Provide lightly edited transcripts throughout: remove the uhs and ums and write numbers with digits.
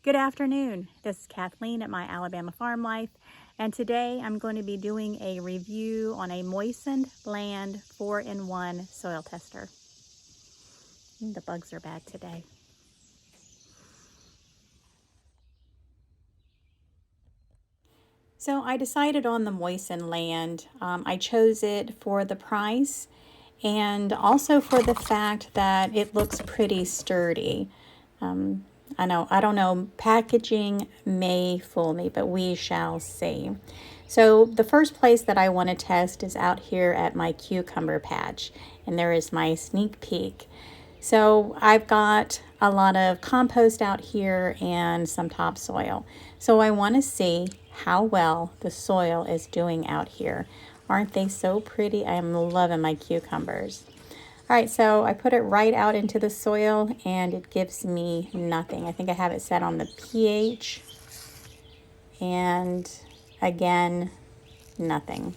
Good afternoon. This is Kathleen at My Alabama Farm Life, and today I'm going to be doing a review on a MoistenLand 4-in-1 soil tester. The bugs are bad today. So I decided on the MoistenLand. I chose it for the price and also for the fact that it looks pretty sturdy. I don't know, packaging may fool me, but we shall see. So the first place that I want to test is out here at my cucumber patch, and there is my sneak peek. So I've got a lot of compost out here and some topsoil. So I want to see how well the soil is doing out here. Aren't they so pretty? I am loving my cucumbers. All right, so I put it right out into the soil and it gives me nothing. I think I have it set on the pH and again, nothing.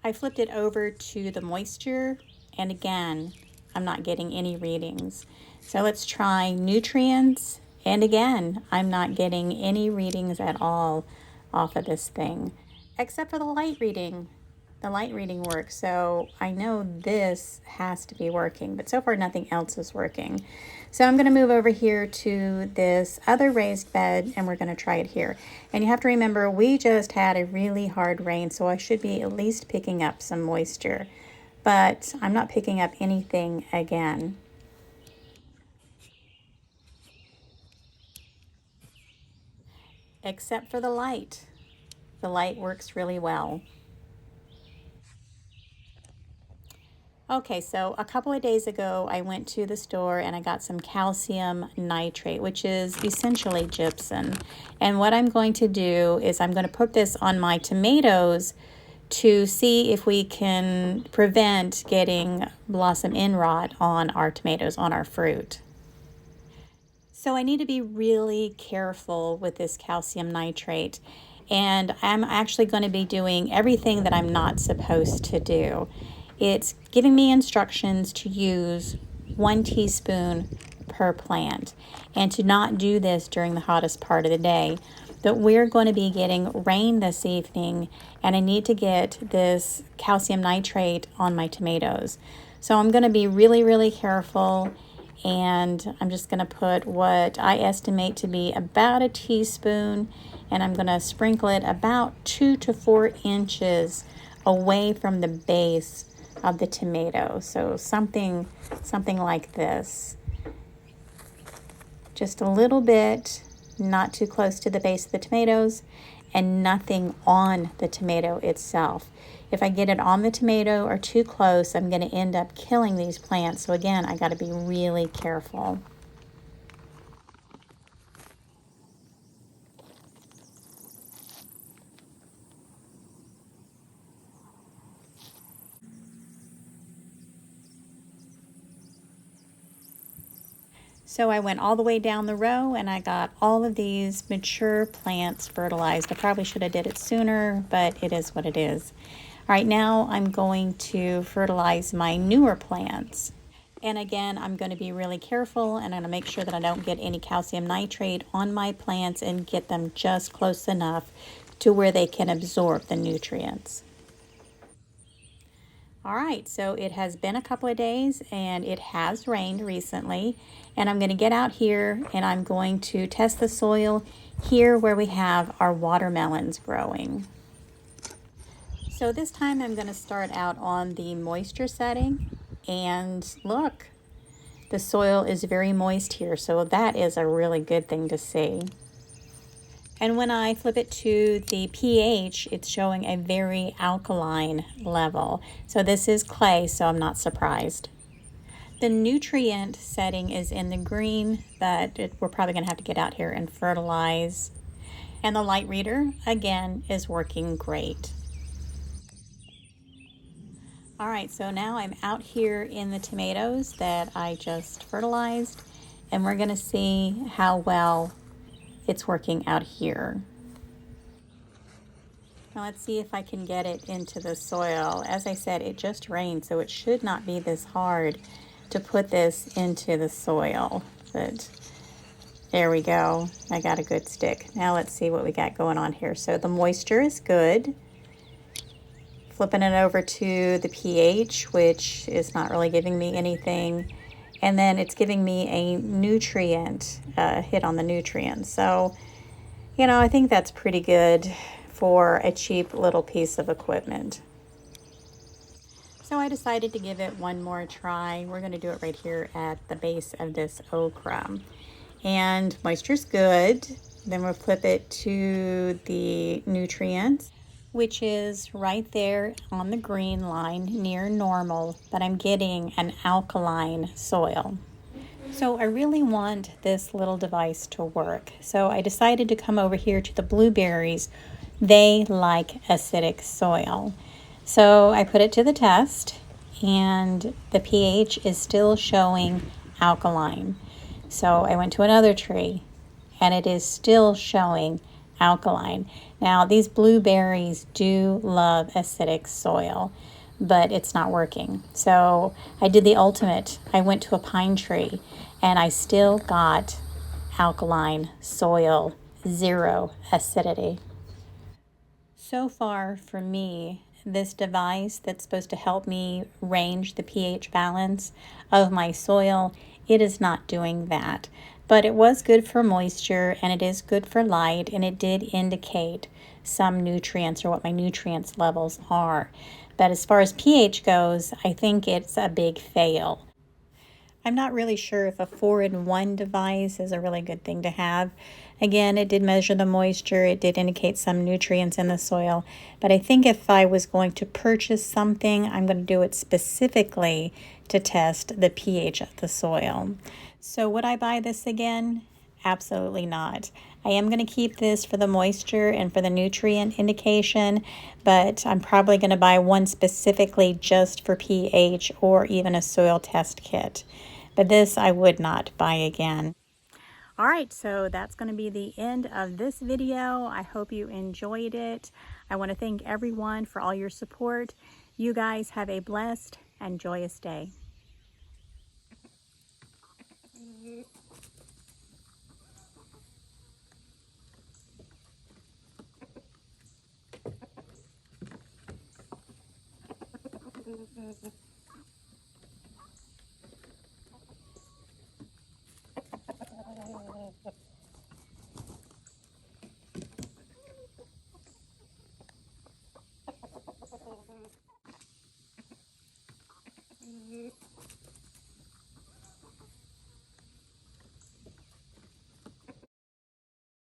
I flipped it over to the moisture and again, I'm not getting any readings. So let's try nutrients and again, I'm not getting any readings at all off of this thing, except for the light reading. The light reading works, so I know this has to be working, but so far nothing else is working. So I'm going to move over here to this other raised bed and we're going to try it here. And you have to remember, we just had a really hard rain, so I should be at least picking up some moisture, but I'm not picking up anything again. Except for the light. The light works really well. Okay, so a couple of days ago, I went to the store and I got some calcium nitrate, which is essentially gypsum. And what I'm going to do is I'm going to put this on my tomatoes to see if we can prevent getting Bloosom End Rot on our tomatoes, on our fruit. So I need to be really careful with this calcium nitrate. And I'm actually going to be doing everything that I'm not supposed to do. It's giving me instructions to use 1 teaspoon per plant and to not do this during the hottest part of the day. But we're going to be getting rain this evening and I need to get this calcium nitrate on my tomatoes. So I'm going to be really, really careful, and I'm just going to put what I estimate to be about a teaspoon, and I'm going to sprinkle it about 2 to 4 inches away from the base of the tomato. So something like this. Just a little bit, not too close to the base of the tomatoes, and nothing on the tomato itself. If I get it on the tomato or too close, I'm going to end up killing these plants. So again, I got to be really careful. So I went all the way down the row and I got all of these mature plants fertilized. I probably should have did it sooner, but it is what it is. All right, now I'm going to fertilize my newer plants. And again, I'm going to be really careful and I'm going to make sure that I don't get any calcium nitrate on my plants and get them just close enough to where they can absorb the nutrients. All right, so it has been a couple of days and it has rained recently, and I'm going to get out here and I'm going to test the soil here where we have our watermelons growing. So this time I'm going to start out on the moisture setting, and look, the soil is very moist here, so that is a really good thing to see. And when I flip it to the pH, it's showing a very alkaline level. So this is clay, so I'm not surprised. The nutrient setting is in the green, but we're probably going to have to get out here and fertilize. And the light reader, again, is working great. All right, so now I'm out here in the tomatoes that I just fertilized, and we're going to see how well it's working out here. Now let's see if I can get it into the soil. As I said, it just rained, so it should not be this hard to put this into the soil. But There we go. I got a good stick. Now let's see what we got going on here. So the moisture is good. Flipping it over to the pH, which is not really giving me anything. And then it's giving me a nutrient hit on the nutrients. So, you know, I think that's pretty good for a cheap little piece of equipment. So I decided to give it one more try. We're going to do it right here at the base of this okra. And moisture's good. Then we'll flip it to the nutrients, which is right there on the green line near normal, but I'm getting an alkaline soil. So I really want this little device to work. So I decided to come over here to the blueberries. They like acidic soil. So I put it to the test, and the pH is still showing alkaline. So I went to another tree, and it is still showing alkaline. Now, these blueberries do love acidic soil, but it's not working. So I did the ultimate. I went to a pine tree, and I still got alkaline soil, 0 acidity. So far for me, this device that's supposed to help me range the pH balance of my soil, it is not doing that. But it was good for moisture, and it is good for light, and it did indicate some nutrients or what my nutrients levels are. But as far as pH goes, I think it's a big fail. I'm not really sure if a 4-in-1 device is a really good thing to have. Again, it did measure the moisture, it did indicate some nutrients in the soil, but I think if I was going to purchase something, I'm going to do it specifically to test the pH of the soil. So would I buy this again? Absolutely not. I am going to keep this for the moisture and for the nutrient indication, but I'm probably going to buy one specifically just for pH or even a soil test kit. But this I would not buy again. All right, so that's going to be the end of this video. I hope you enjoyed it. I want to thank everyone for all your support. You guys have a blessed and joyous day.